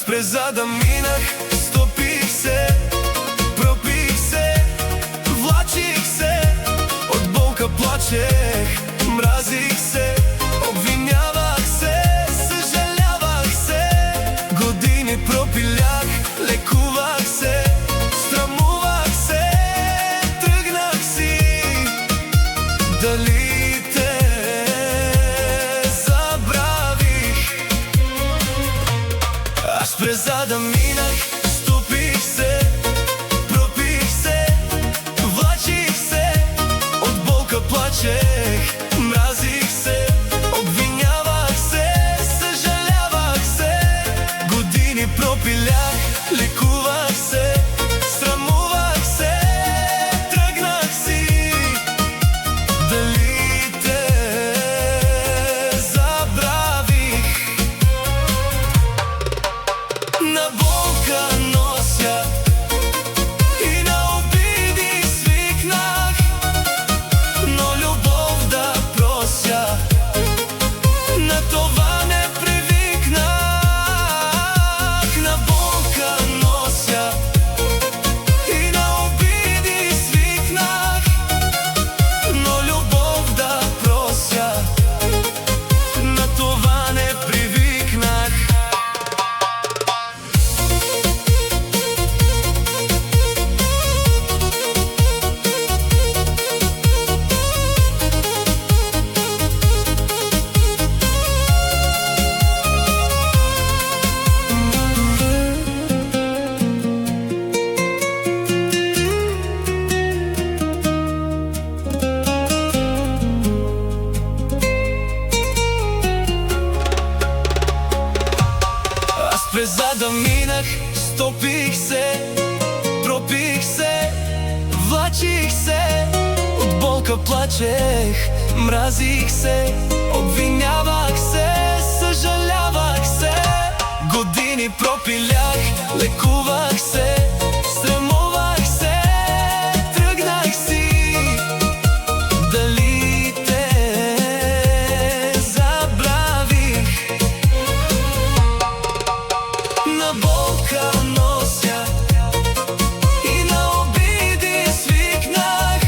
през зада минах, стопих се, пропих се, влачих се, от болка плачех, мразих се, обвинявах се, съжалявах се. Години пропилях, лекувах се, срамувах се, тръгнах си. Дали те забравих? Аз през зада минах, стопих се, пропих се, влачих се, от болка плачех, мразих се, обвинявах се, съжалявах се. Години пропилях, лекувах се, срамувах се, тръгнах си. Дали те забравих? На болка нося и на обиди свикнах, но любов да прося, на това не привикнах. На болка нося и на обиди свикнах, но любов да прося, на това не привикнах. Аз през зада минах, стопих се, пропих се, влачих се, от болка плачех, мразих се, обвинявах се, съжалявах се. Години пропилях, лекувах се, срамувах се, тръгнах си. Дали те забравих? На болка нося и на обиди свикнах,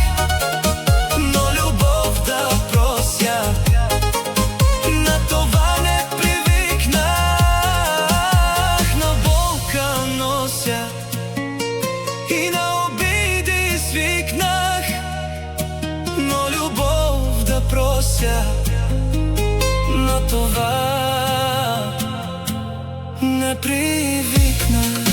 но любов да прося, на това не привикнах. На болка нося и на обиди свикнах, но любов да прося, на това не привикнах.